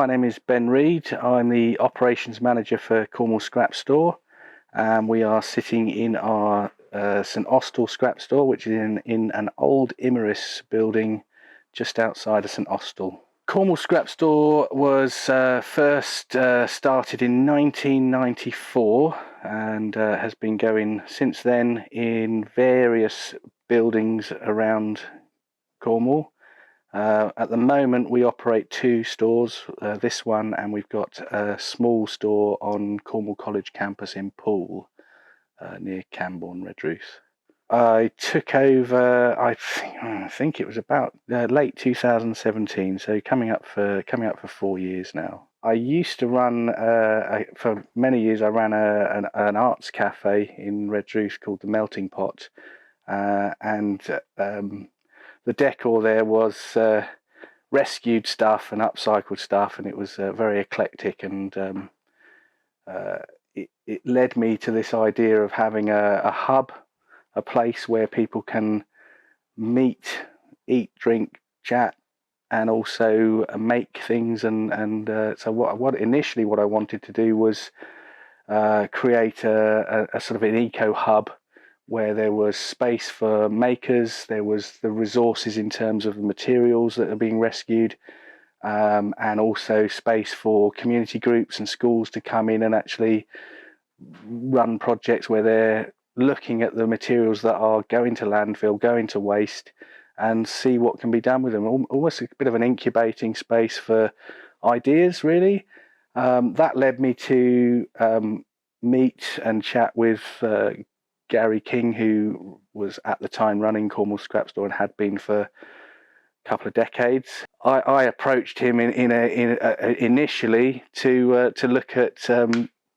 my name is Ben Reed. I'm the operations manager for Cornwall Scrap Store. We are sitting in our St Austell Scrap Store, which is in an old Imerys building just outside of St Austell. Cornwall Scrap Store was first started in 1994 and has been going since then in various buildings around Cornwall. At the moment we operate two stores, this one, and we've got a small store on Cornwall College campus in Poole, near Camborne, Redruth. I took over, I think it was about late 2017, so coming up for 4 years now. I used to run, for many years I ran an arts cafe in Redruth called the Melting Pot, and the decor there was rescued stuff and upcycled stuff, and it was very eclectic, and it led me to this idea of having a hub, a place where people can meet, eat, drink, chat, and also make things. And so what initially what I wanted to do was create a sort of an eco hub, where there was space for makers, there was the resources in terms of the materials that are being rescued, and also space for community groups and schools to come in and actually run projects where they're looking at the materials that are going to landfill, going to waste, and see what can be done with them. Almost a bit of an incubating space for ideas, really. That led me to meet and chat with Gary King, who was at the time running Cornwall Scrap Store and had been for a couple of decades. I approached him initially to look at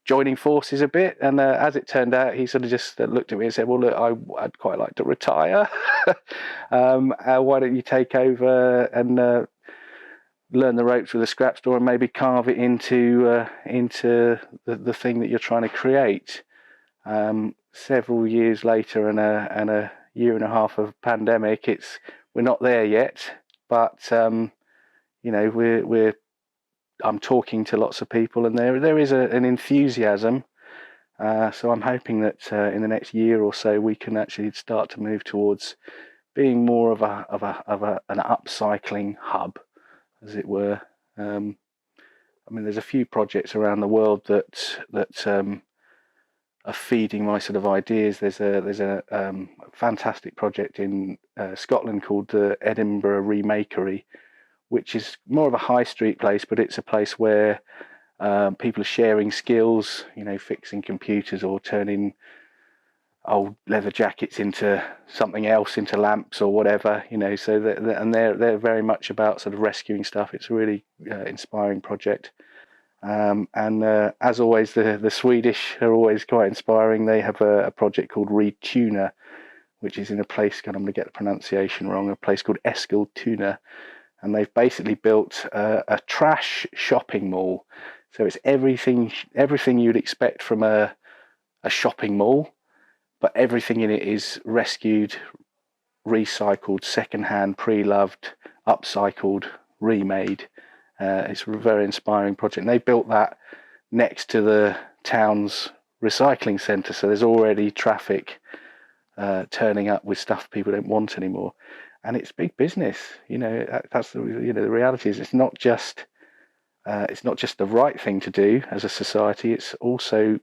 joining forces a bit, and as it turned out, he sort of just looked at me and said, "Well, look, I'd quite like to retire. Why don't you take over and learn the ropes with the scrap store and maybe carve it into the thing that you're trying to create?" Several years later and a year and a half of pandemic, we're not there yet, but you know, I'm talking to lots of people, and there is an enthusiasm. So I'm hoping that in the next year or so we can actually start to move towards being more of an upcycling hub, as it were. I mean, there's a few projects around the world that are feeding my sort of ideas. There's a fantastic project in Scotland called the Edinburgh Remakery, which is more of a high street place, but it's a place where people are sharing skills, you know, fixing computers or turning old leather jackets into something else, into lamps or whatever, you know. So they're very much about sort of rescuing stuff. It's a really inspiring project. And as always, the Swedish are always quite inspiring. They have a project called Retuna, which is in a place, and I'm going to get the pronunciation wrong, a place called Eskilstuna, and they've basically built a trash shopping mall. So it's everything you'd expect from a shopping mall, but everything in it is rescued, recycled, second-hand, pre-loved, upcycled, remade. It's a very inspiring project, and they built that next to the town's recycling centre, so there's already traffic turning up with stuff people don't want anymore, and it's big business. You know, that's the reality is it's not just the right thing to do as a society. It's also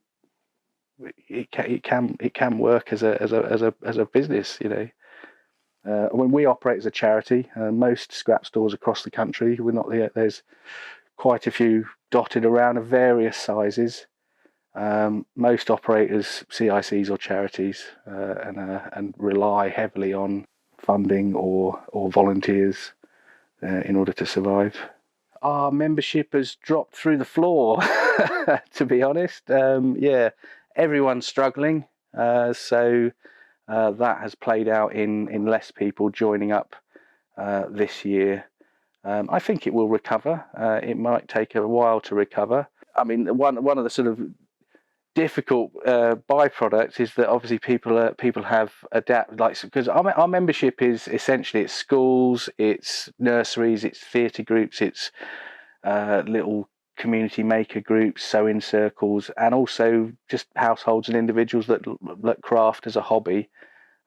it can work as a business. You know. When we operate as a charity, most scrap stores across the country, we're not there. There's quite a few dotted around of various sizes. Most operators, CICs or charities, and rely heavily on funding or volunteers in order to survive. Our membership has dropped through the floor, to be honest. Yeah, everyone's struggling, so that has played out in less people joining up this year. I think it will recover. It might take a while to recover. I mean, one of the sort of difficult byproducts is that obviously people have adapted, like, because our membership is essentially, it's schools, it's nurseries, it's theatre groups, it's little community maker groups, sewing circles, and also just households and individuals that craft as a hobby.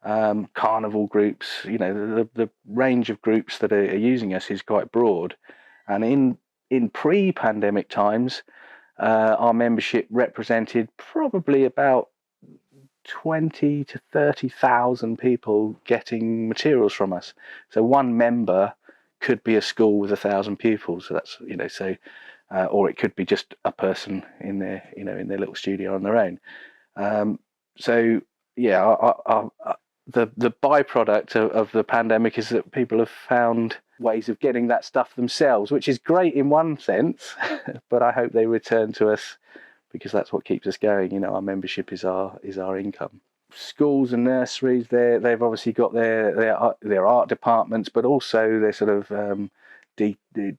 Carnival groups, the range of groups that are using us is quite broad. And in pre-pandemic times, our membership represented probably about 20 to 30,000 people getting materials from us. So one member could be a school with 1,000 pupils. So that's, or it could be just a person in their, in their little studio on their own. So yeah, the byproduct of the pandemic is that people have found ways of getting that stuff themselves, which is great in one sense, but I hope they return to us because that's what keeps us going. Our membership is our income. Schools and nurseries, they've obviously got their art departments, but also their sort of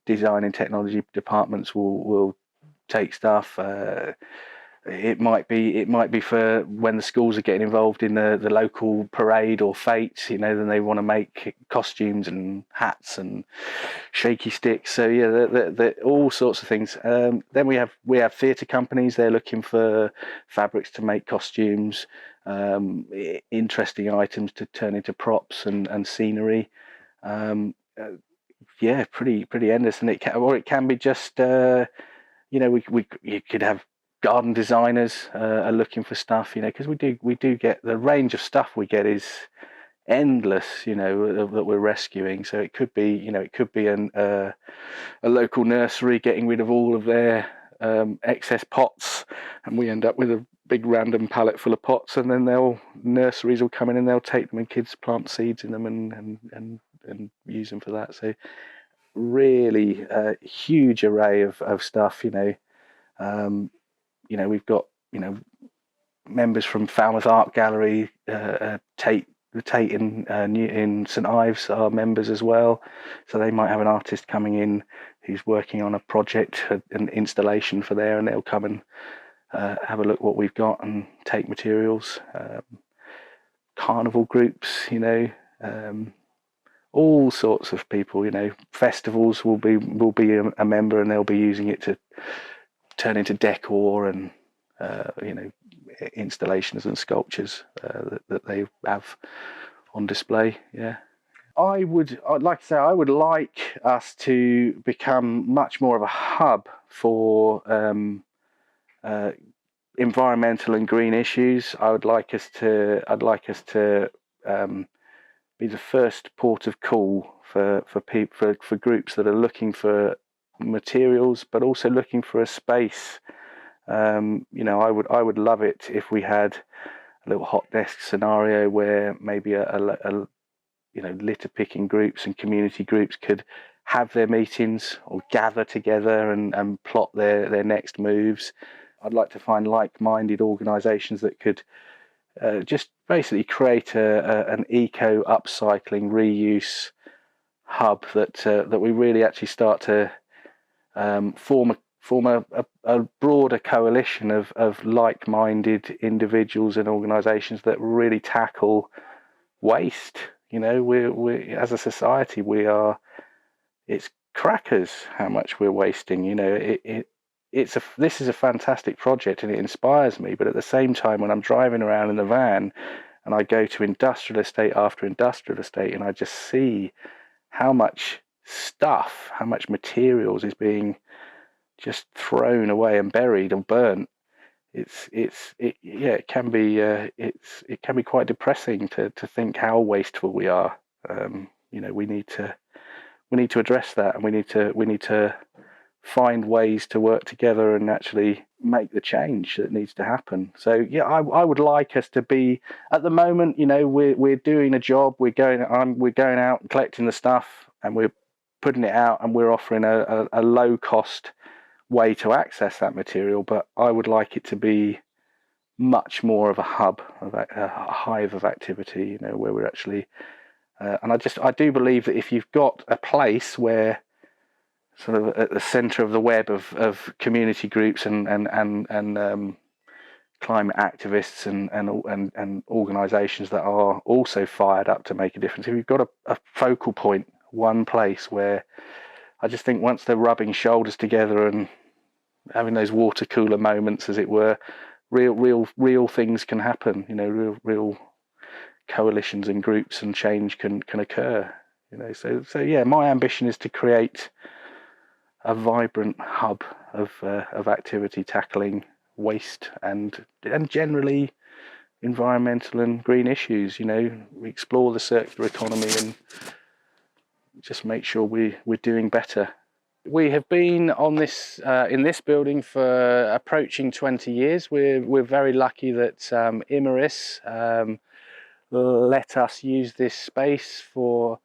design and technology departments will take stuff. It might be for when the schools are getting involved in the local parade or fete, then they want to make costumes and hats and shaky sticks. So yeah, the all sorts of things. Then we have theatre companies. They're looking for fabrics to make costumes, interesting items to turn into props and scenery. Yeah, pretty endless, and it can be just you could have garden designers are looking for stuff, because we do get the range of stuff we get is endless, that we're rescuing. So it could be a local nursery getting rid of all of their excess pots, and we end up with a big random pallet full of pots, and then nurseries will come in and they'll take them and kids plant seeds in them and use them for that. So really huge array of stuff. We've got members from Falmouth Art Gallery, the Tate in St Ives are members as well. So they might have an artist coming in who's working on a project, an installation for there, and they'll come and have a look what we've got and take materials. Carnival groups, all sorts of people. Festivals will be a member, and they'll be using it to turn into decor and installations and sculptures that they have on display. Yeah, I'd like to say I would like us to become much more of a hub for environmental and green issues. I'd like us to be the first port of call for groups that are looking for materials, but also looking for a space. I would love it if we had a little hot desk scenario where maybe a litter picking groups and community groups could have their meetings or gather together and plot their next moves. I'd like to find like-minded organisations that could just basically create an eco upcycling reuse hub that we really actually start to form a broader coalition of like-minded individuals and organisations that really tackle waste. We as a society, it's crackers how much we're wasting. This is a fantastic project and it inspires me, but at the same time, when I'm driving around in the van and I go to industrial estate after industrial estate and I just see how much stuff, how much materials is being just thrown away and buried or burnt, it can be quite depressing to think how wasteful we are. We need to address that, and we need to find ways to work together and actually make the change that needs to happen. So yeah, I would like us to be, at the moment, we're doing a job, we're going out and collecting the stuff and we're putting it out and we're offering a low cost way to access that material, but I would like it to be much more of a hub, of a hive of activity, where we're actually and I do believe that if you've got a place where sort of at the centre of the web of community groups and climate activists and organisations that are also fired up to make a difference, if you've got a focal point, one place where I just think once they're rubbing shoulders together and having those water cooler moments, as it were, real things can happen. You know, real coalitions and groups and change can occur. You know, so yeah, my ambition is to create a vibrant hub of activity tackling waste and generally environmental and green issues. You know, we explore the circular economy and just make sure we're doing better. We have been on this in this building for approaching 20 years. We're very lucky that Imerys let us use this space for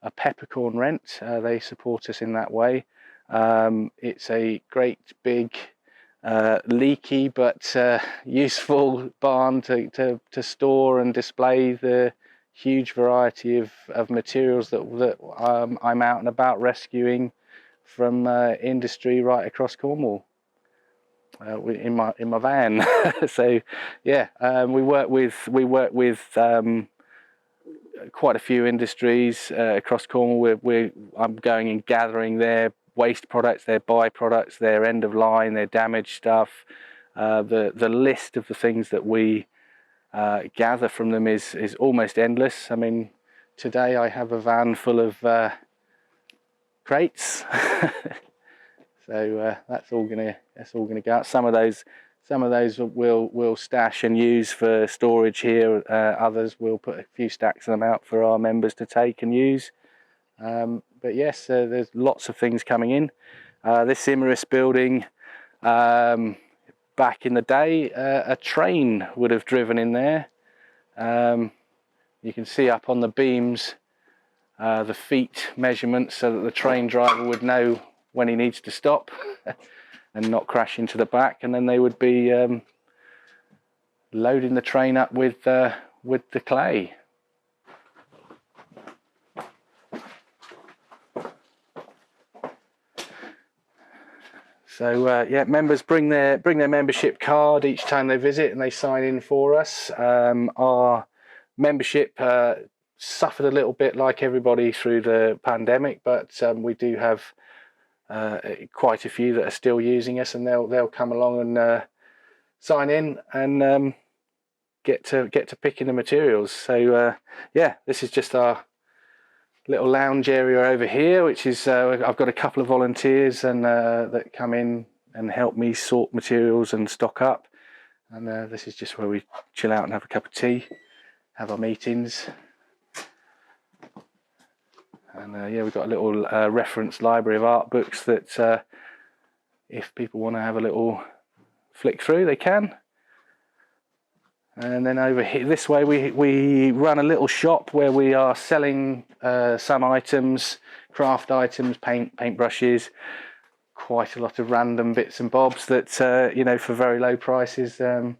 a peppercorn rent. They support us in that way. It's a great big leaky but useful barn to store and display the huge variety of materials that I'm out and about rescuing from industry right across Cornwall in my van. So yeah, we work with quite a few industries across Cornwall. I'm going and gathering their waste products, their byproducts, their end of line, their damaged stuff. The list of the things that we gather from them is almost endless. I mean, today I have a van full of crates. So that's all gonna go out. Some of those we'll stash and use for storage here. Others we'll put a few stacks of them out for our members to take and use. But yes, there's lots of things coming in. This Imerys building, back in the day, a train would have driven in there. You can see up on the beams the feet measurements so that the train driver would know when he needs to stop and not crash into the back, and then they would be loading the train up with the clay. So yeah, members bring their membership card each time they visit and they sign in for us. Our membership suffered a little bit like everybody through the pandemic, but we do have quite a few that are still using us, and they'll come along and sign in and get to picking the materials. So yeah, this is just our little lounge area over here, which is I've got a couple of volunteers and that come in and help me sort materials and stock up, and this is just where we chill out and have a cup of tea, have our meetings. And yeah, we've got a little reference library of art books that if people want to have a little flick through, they can. And then over here, this way, we run a little shop where we are selling some items, craft items, paint brushes, quite a lot of random bits and bobs that you know, for very low prices. A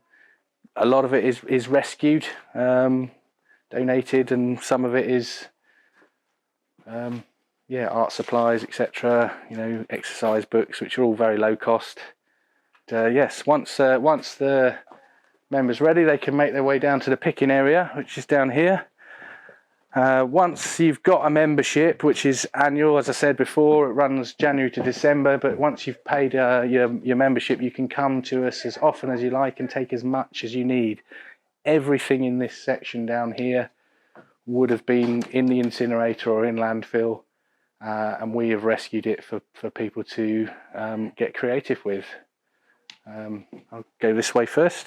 lot of it is rescued, donated, and some of it is yeah, art supplies, etc. You know, exercise books, which are all very low cost. Yes, once the members ready, they can make their way down to the picking area, which is down here. Once you've got a membership, which is annual, as I said before, it runs January to December, but once you've paid your membership, you can come to us as often as you like and take as much as you need. Everything in this section down here would have been in the incinerator or in landfill, and we have rescued it for people to get creative with. I'll go this way first.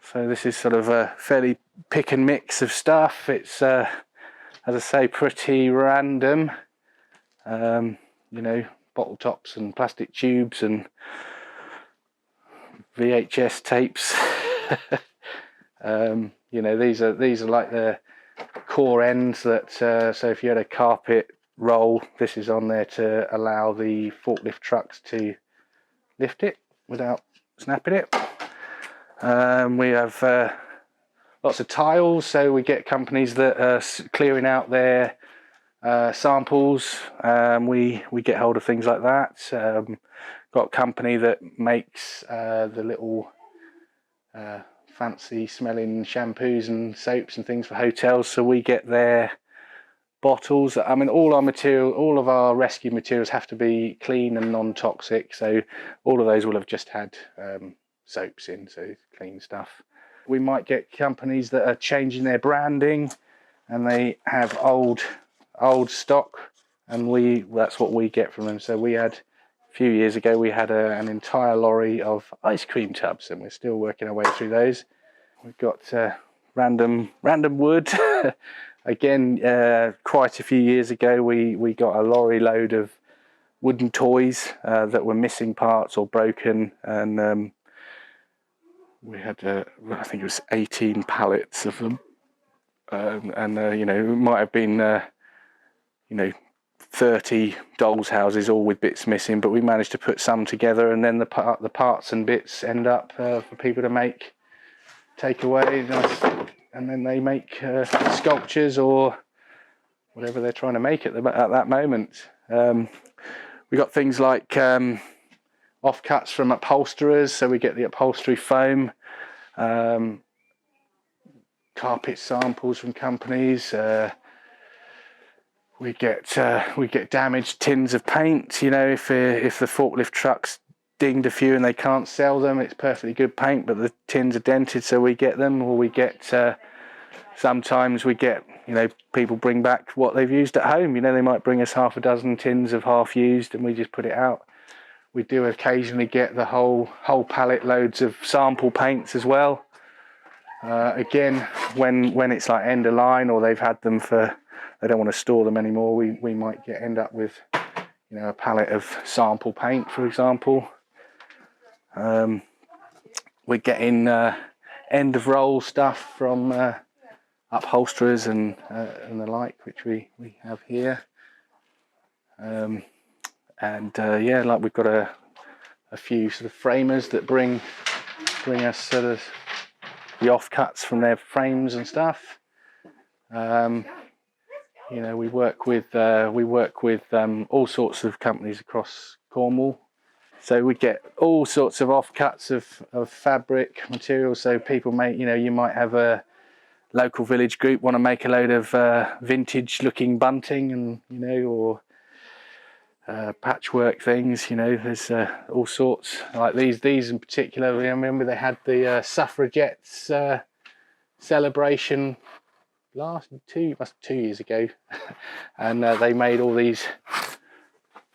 So this is sort of a fairly pick and mix of stuff. It's as I say, pretty random. You know, bottle tops and plastic tubes and VHS tapes. You know, these are like the core ends that so if you had a carpet roll, this is on there to allow the forklift trucks to lift it without snapping it. We have lots of tiles, so we get companies that are clearing out their samples. We get hold of things like that. Got a company that makes the little fancy smelling shampoos and soaps and things for hotels, so we get their bottles. I mean, all of our rescue materials have to be clean and non-toxic. So all of those will have just had soaps in, so clean stuff. We might get companies that are changing their branding, and they have old stock, and that's what we get from them. So we had a few years ago, we had an entire lorry of ice cream tubs, and we're still working our way through those. We've got random wood. Again, quite a few years ago, we got a lorry load of wooden toys that were missing parts or broken, and we had I think it was 18 pallets of them, and you know, it might have been you know, 30 dolls houses all with bits missing, but we managed to put some together, and then the parts and bits end up for people to take away, and then they make sculptures or whatever they're trying to make at that moment. We got things like offcuts from upholsterers, so we get the upholstery foam, carpet samples from companies. We get damaged tins of paint. You know, if the forklift trucks dinged a few and they can't sell them, it's perfectly good paint, but the tins are dented, so we get them. Or we get sometimes we get, you know, people bring back what they've used at home. You know, they might bring us half a dozen tins of half used, and we just put it out. We do occasionally get the whole pallet loads of sample paints as well. Again, when it's like end of line, or they've had them for, they don't want to store them anymore, we might end up with, you know, a pallet of sample paint, for example. We're getting end of roll stuff from upholsterers and the like, which we have here. Yeah, like we've got a few sort of framers that bring us sort of the offcuts from their frames and stuff. You know, we work with all sorts of companies across Cornwall. So we get all sorts of offcuts of fabric materials. So people make, you know, you might have a local village group want to make a load of vintage looking bunting, and, you know, or patchwork things. You know, there's all sorts like these in particular. I remember they had the suffragettes celebration last 2 years ago, and they made all these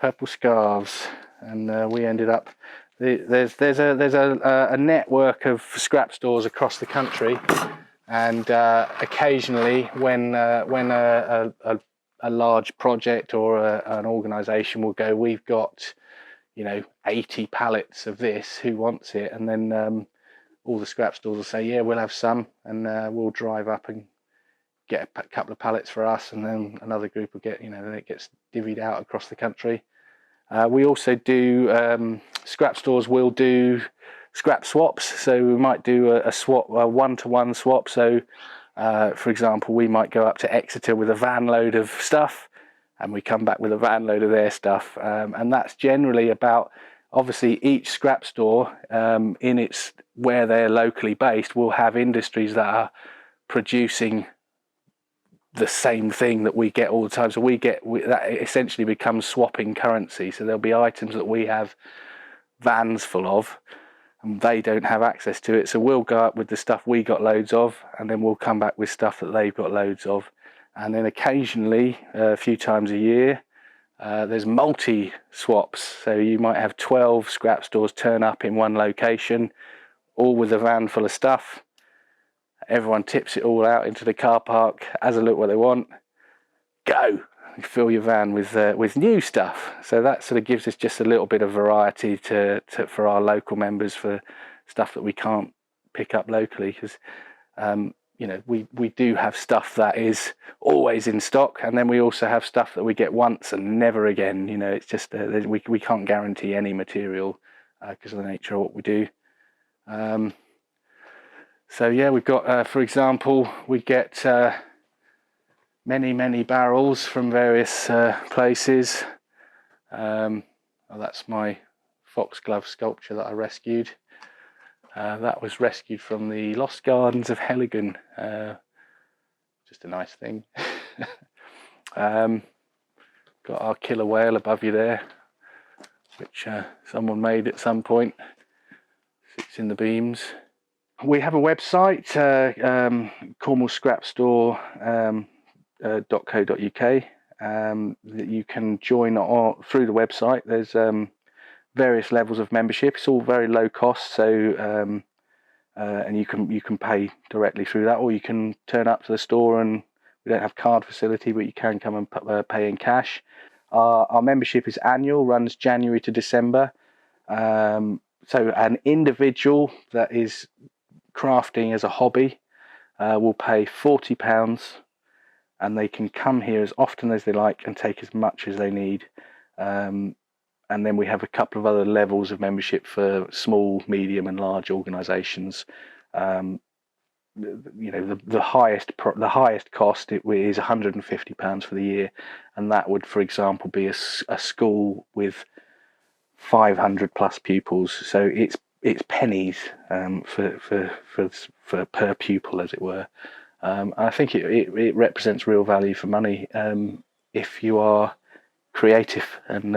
purple scarves, and we ended up, there's a network of scrap stores across the country, and occasionally when a large project or an organisation will go, we've got, you know, 80 pallets of this, who wants it? And then all the scrap stores will say, yeah, we'll have some, and we'll drive up and get a couple of pallets for us, and then another group will get, you know, then it gets divvied out across the country. We also do, scrap stores will do scrap swaps, so we might do a swap, a one-to-one swap. So for example, we might go up to Exeter with a van load of stuff, and we come back with a van load of their stuff, and that's generally about, obviously each scrap store in its, where they're locally based, will have industries that are producing the same thing that we get all the time. So that essentially becomes swapping currency. So there'll be items that we have vans full of, and they don't have access to it. So we'll go up with the stuff we got loads of, and then we'll come back with stuff that they've got loads of. And then occasionally, a few times a year, there's multi-swaps. So you might have 12 scrap stores turn up in one location, all with a van full of stuff. Everyone tips it all out into the car park, has a look what they want, go, fill your van with new stuff. So that sort of gives us just a little bit of variety for our local members, for stuff that we can't pick up locally, because you know, we do have stuff that is always in stock, and then we also have stuff that we get once and never again. You know, it's just we can't guarantee any material because of the nature of what we do. So yeah, we've got, for example, we get many barrels from various places. Oh, that's my foxglove sculpture that I rescued. That was rescued from the Lost Gardens of Heligan. Just a nice thing. Got our killer whale above you there, which someone made at some point. Sits in the beams. We have a website, Cornwall Scrap Store .co.uk, that you can join through the website. There's various levels of membership. It's all very low cost, so and you can pay directly through that, or you can turn up to the store, and we don't have card facility, but you can come and pay in cash. Our membership is annual, runs January to December. So an individual that is crafting as a hobby will pay £40, and they can come here as often as they like and take as much as they need. And then we have a couple of other levels of membership for small, medium and large organisations. You know, the highest cost is £150 for the year, and that would, for example, be a school with 500 plus pupils. So it's pennies for per pupil, as it were. I think it represents real value for money if you are creative and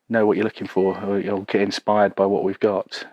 know what you're looking for, or you'll get inspired by what we've got.